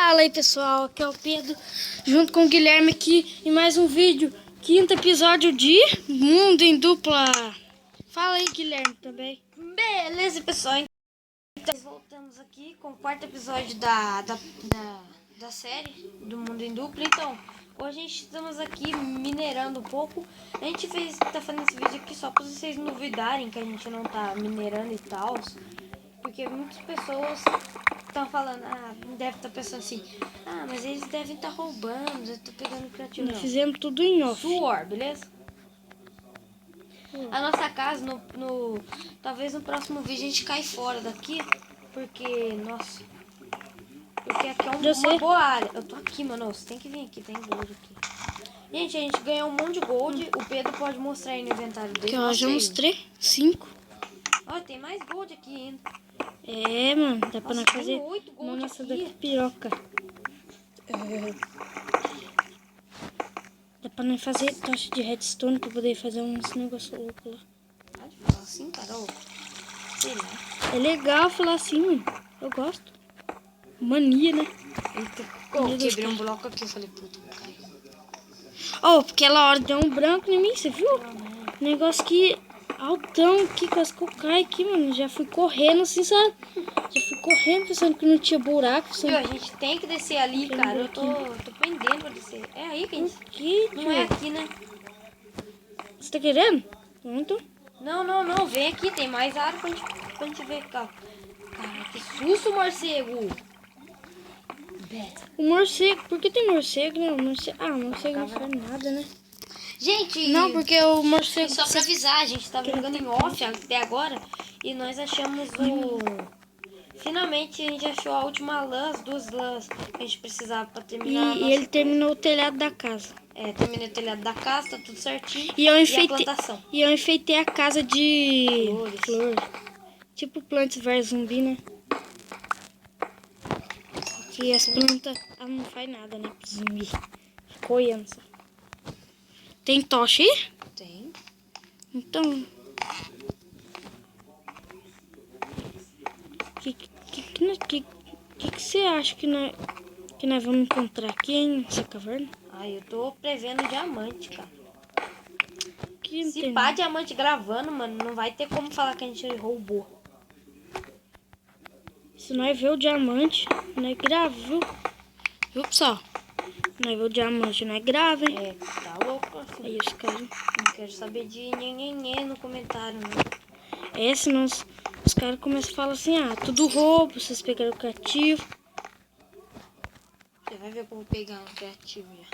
Fala aí pessoal, aqui é o Pedro, junto com o Guilherme aqui em mais um vídeo, quinto episódio de Mundo em Dupla. Fala aí Guilherme também. Beleza pessoal, então voltamos aqui com o quarto episódio da série do Mundo em Dupla. Então, hoje a gente estamos aqui minerando um pouco. A gente tá fazendo esse vídeo aqui só para vocês não duvidarem que a gente não tá minerando e tal, porque muitas pessoas estão falando, deve estar pensando assim, mas eles devem estar roubando, eu tô pegando criativo. Nós fizemos tudo em off. Suor, beleza? A nossa casa, talvez no próximo vídeo a gente cai fora daqui, porque, nossa, porque aqui é uma boa área. Eu tô aqui, mano, você tem que vir aqui, tem gold aqui. Gente, a gente ganhou um monte de gold, o Pedro pode mostrar aí no inventário dele. Que eu já mostrei, 5. Olha, tem mais gold aqui ainda. É, mano, dá pra nós fazer 8 gold nossa aqui. daqui piroca. Dá pra nós fazer tocha de redstone pra poder fazer uns negócios loucos lá. Pode falar assim, Carol? Sei lá. É legal falar assim, mano. Eu gosto. Mania, né? Eita, eu quebrei um bloco aqui, eu falei, puta, caiu. Oh, porque aquela hora deu um branco em mim, você viu? Negócio que altão aqui, quase que eu caio aqui, mano. Já fui correndo assim, sabe? Já fui correndo pensando que não tinha buraco. Viu, a gente tem que descer ali, cara. Eu tô pendendo pra descer. É aí que a gente... Aqui, Não é aqui, né? Você tá querendo? Pronto. Não. Vem aqui, tem mais área pra gente ver, cara. Cara, que susto, morcego! O morcego, por que tem morcego, né? O morcego não faz nada, né? Gente, não, porque o morcego... Só pra avisar, a gente tá jogando em off até agora e nós achamos Finalmente a gente achou a última lã, as 2 lãs que a gente precisava pra terminar. E ele terminou o telhado da casa. É, terminei o telhado da casa, tá tudo certinho. E eu enfeitei, a plantação. E eu enfeitei a casa de flores. Tipo Plants vs Zumbi, né? Que as plantas não faz nada, né? Pro zumbi. Ficou olhando só. Tem tocha aí? Tem. Então... que você acha que nós vamos encontrar aqui, hein, nessa caverna? Eu tô prevendo diamante, cara. Se pá, diamante gravando, mano, não vai ter como falar que a gente roubou. Se nós ver o diamante, nós grava, viu? Viu, pessoal? Nós ver o diamante, nós grava, hein? É, tá louco. Assim. Aí os caras... Não quero saber de nhenhenhê no comentário, né? Senão os caras começam a falar assim, tudo roubo, vocês pegaram o criativo. Você vai ver como pegar um criativo já.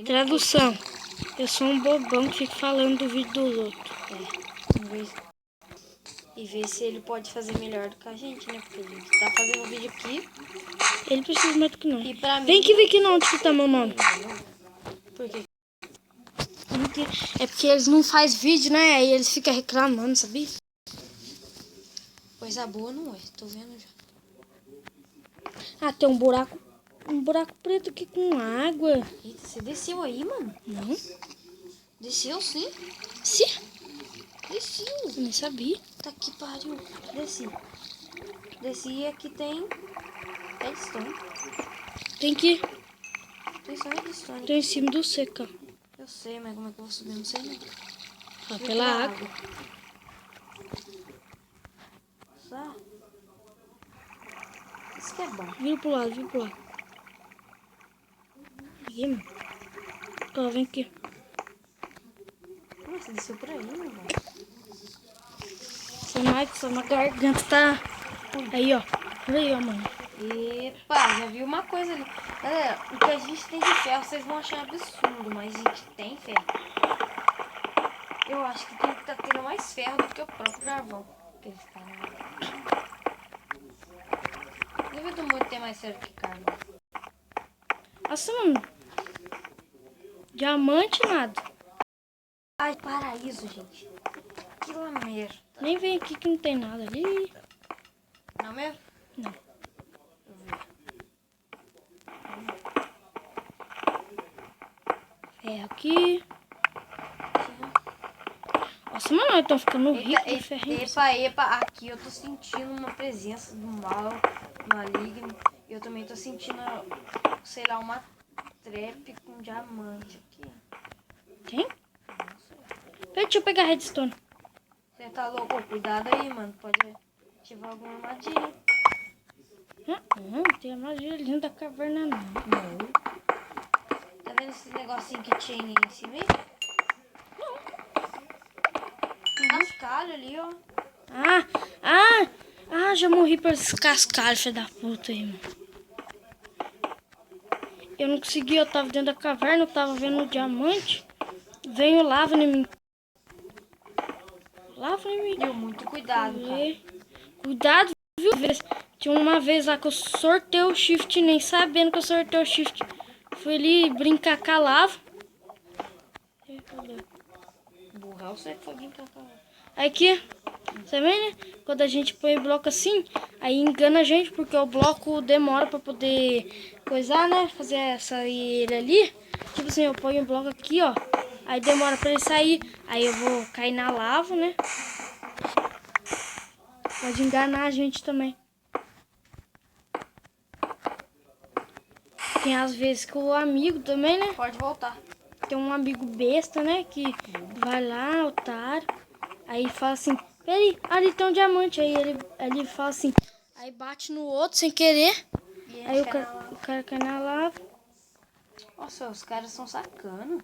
Tradução. Eu sou um bobão que fica falando do vídeo dos outros. E ver se ele pode fazer melhor do que a gente, né? Porque a gente tá fazendo um vídeo aqui. Ele precisa mais do que nós. E pra mim... Vem que não, onde que tá meu nome? Por quê? É porque eles não fazem vídeo, né? Aí eles ficam reclamando, sabia? Coisa boa não é, tô vendo já. Tem um buraco preto aqui com água. Eita, você desceu aí, mano? Não. Desceu sim? Sim. Desceu. Eu nem sabia. Tá que pariu. Desci e aqui tem redstone. Tem que... Tem só redstone. Tô em cima do seca. Eu sei, mas como é que eu vou subir? Não sei não. Pela água. Só. Isso que é bom. Vira pro lado. Aqui, mano. Vem aqui. Nossa, desceu por aí, meu velho. Só na garganta tá... Aí, ó. Olha aí, ó, mano. Epa, já vi uma coisa ali. Galera, o que a gente tem de ferro, vocês vão achar absurdo, mas a gente tem ferro. Eu acho que tem que estar tendo mais ferro do que o próprio carvão. Duvido muito ter mais ferro que carvão. Nossa, mano. Diamante, nada. Ai, paraíso, gente. Que merda. Nem vem aqui que não tem nada ali. Não mesmo? Não. Ferro aqui. Nossa, mano, eu tô ficando rico de ferrinho. Epa, aqui eu tô sentindo uma presença do mal maligno. Eu também tô sentindo, sei lá, uma trap com diamante aqui. Tem? Deixa eu pegar a redstone. Você tá louco? Ô, cuidado aí, mano. Pode ativar alguma armadilha. Não tem armadilha dentro da caverna, não. Não. Tá vendo esse negocinho que tinha aí em cima aí? Cascalho ali, ó. Já morri por esses cascalhos, filho da puta aí, mano. Eu não consegui, eu tava dentro da caverna, eu tava vendo o diamante. Veio lava em mim. Lava em mim. Deu muito cuidado, cara. Cuidado, viu? Tinha uma vez lá que eu sorteio o shift, nem sabendo que eu sorteio o shift. Fui ali brincar com a lava. Burral, você foi brincar com ela. Aqui, você vê, né? Quando a gente põe bloco assim, aí engana a gente, porque o bloco demora pra poder coisar, né? Fazer essa ele ali. Tipo assim, eu ponho o bloco aqui, ó. Aí demora pra ele sair. Aí eu vou cair na lava, né? Pode enganar a gente também. Tem às vezes que o amigo também, né? Pode voltar. Tem um amigo besta, né? Que vai lá, otário. Aí fala assim, peraí, ali tem um diamante. Aí ele fala assim, aí bate no outro sem querer. Aí o cara cai na lava. Nossa, os caras são sacana.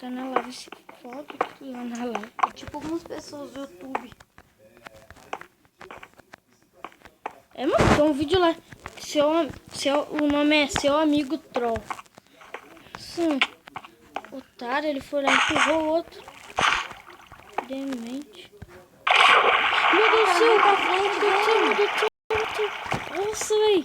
Cai na lava e se foda lá na lava. É tipo algumas pessoas do YouTube. É, mano, tem um vídeo lá. O nome é Seu Amigo Troll. Sim. Otário, ele foi lá e empurrou o outro. Demente. Meu Deus do céu, meu Deus do céu. Nossa, véi.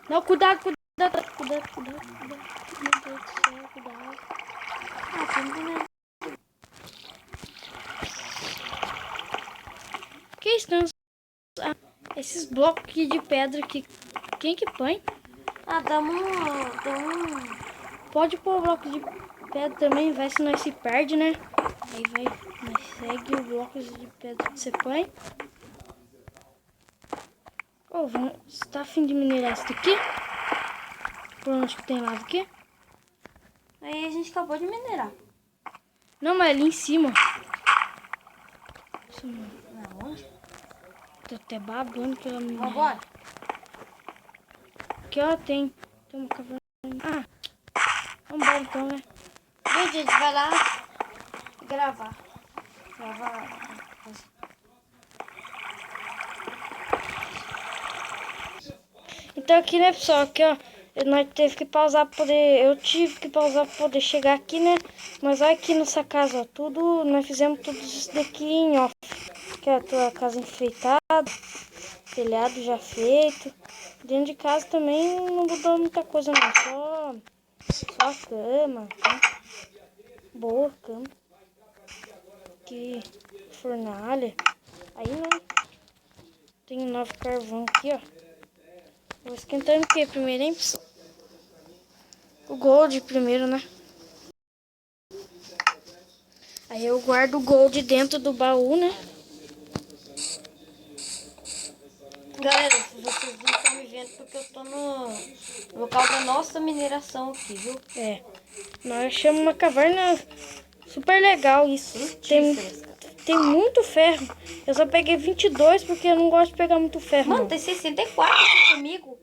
Não, cuidado. Meu Deus do céu, cuidado. Que isso? Esses blocos aqui de pedra aqui. Quem que põe? Dá um... Pode pôr o bloco de pedra também, vai se nós se perde, né? Aí vai, nós segue o bloco de pedra que você põe. Você tá afim de minerar isso daqui? Por onde que tem lava aqui? Aí a gente acabou de minerar. Não, mas ali em cima. Aonde? Tô até babando pela minha. Vambora. Aqui, ó, tem uma caverna. Vambora então, né? Gente, a gente vai lá gravar. Então aqui, né, pessoal, aqui, ó, nós teve que pausar pra poder, eu tive que pausar pra poder chegar aqui, né, mas olha aqui nessa casa, ó, tudo, nós fizemos tudo isso daqui em off, que é a tua casa enfeitada, telhado já feito, dentro de casa também não mudou muita coisa não, só a cama, né? Boa cama, aqui, fornalha, aí não, tem 9 carvão aqui, ó. Vou esquentando o que primeiro, hein, pessoal? O gold primeiro, né? Aí eu guardo o gold dentro do baú, né? Galera, vocês não estão me vendo porque eu tô no local da nossa mineração aqui, viu? É. Nós achamos uma caverna super legal isso. Tem muito ferro. Eu só peguei 22 porque eu não gosto de pegar muito ferro. Mano, não. tem 64 aqui comigo.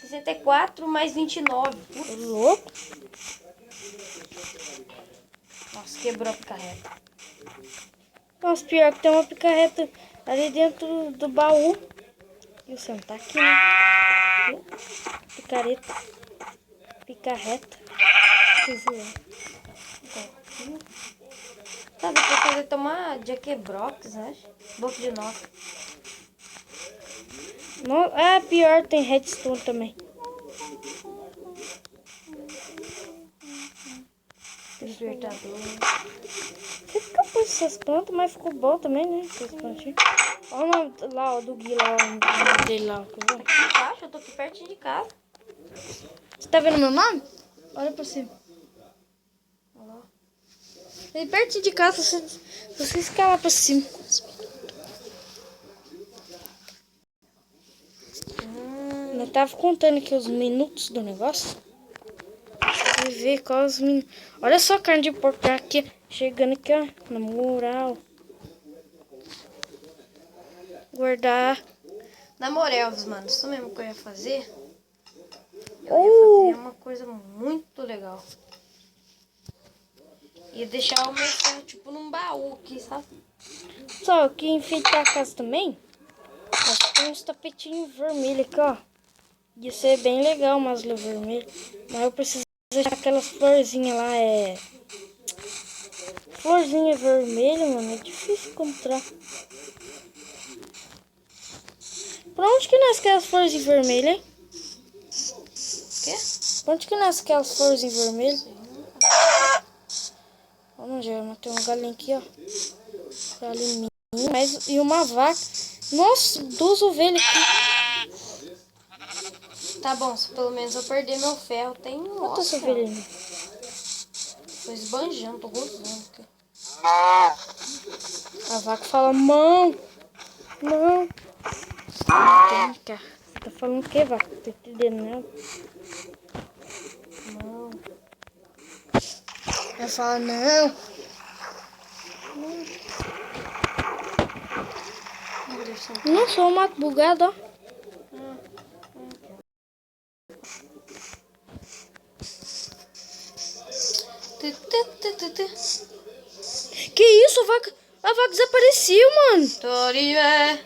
64 mais 29. Tô louco. Nossa, quebrou a picareta. Nossa, pior que tem uma picareta ali dentro do baú. E o Sam tá aqui, né? Picareta. Picareta. Tá, depois fazer tomar Jackbrox, né? Bloco de nota. Pior, tem redstone também. Despertador. Você fica com essas plantas, mas ficou bom também, né? Essas plantinhas. Olha o nome lá, ó, do Gui lá, o nome dele lá. Quer ver? Aqui embaixo, eu tô aqui pertinho de casa. Você tá vendo meu nome? Olha pra cima. Olha lá. Aí pertinho de casa, você escala pra cima. tava contando aqui os minutos do negócio. Deixa eu ver quais os minutos. Olha só a carne de porco tá aqui. Chegando aqui, ó. Na moral. Guardar. Na moral, mano, isso mesmo que eu ia fazer. Eu ia fazer uma coisa muito legal. Ia deixar o meu ferro tipo num baú aqui, sabe? Só que enfeitar a casa também. Acho que tem uns tapetinhos vermelhos aqui, ó. Ia ser bem legal umas luzes vermelhas. Mas eu preciso deixar aquelas florzinhas lá, Florzinha vermelha, mano, é difícil encontrar. Pra onde que nasce aquelas florzinhas vermelhas, hein? Quê? Pra onde que nasce aquelas florzinhas vermelhas? Vamos já matei um galinho aqui, ó. Galinha, e uma vaca. Nossa, 2 ovelhas aqui. Tá bom, se pelo menos eu perder meu ferro, tem um. Quantas ovelhas? Tô esbanjando, tô gozando aqui. A vaca fala, mão. Não. Não tem, cara. Tá falando o que, vaca? Não tô entendendo nada. Não. Ela fala, não. Não sou um mato bugado, ó. Que isso, vaca? A vaca desapareceu, mano. Torié.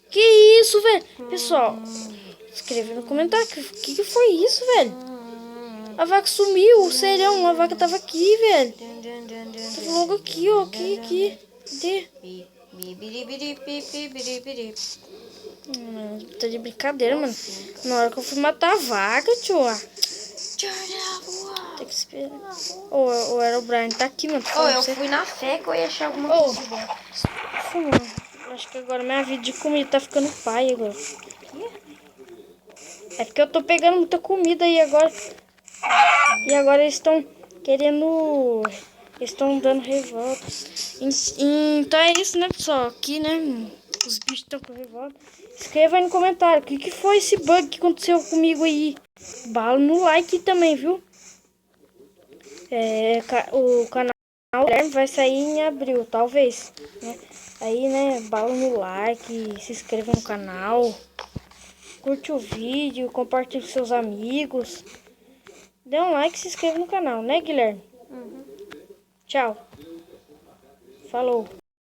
Que isso, velho? Pessoal, escreve no comentário que foi isso, velho? A vaca sumiu, sério, a vaca tava aqui, velho. Tava logo aqui, ó, aqui. Cadê? Tá de brincadeira, mano. Na hora que eu fui matar a vaca, tio. Tem que esperar. Ou era o Brian, tá aqui, mano. Eu fui na fé que eu ia achar alguma coisa boa. Mano. Acho que agora minha vida de comida tá ficando pai agora. É porque eu tô pegando muita comida e agora. E agora eles estão querendo. Eles estão dando revolta. Então é isso, né, pessoal? Aqui, né? Os bichos estão com revolta. Escreva aí no comentário o que foi esse bug que aconteceu comigo aí. Bala no like também, viu? O canal vai sair em abril, talvez, né? Aí, né, bala no like, se inscreva no canal, curte o vídeo, compartilhe com seus amigos. Dê um like e se inscreva no canal, né, Guilherme? Uhum. Tchau. Falou.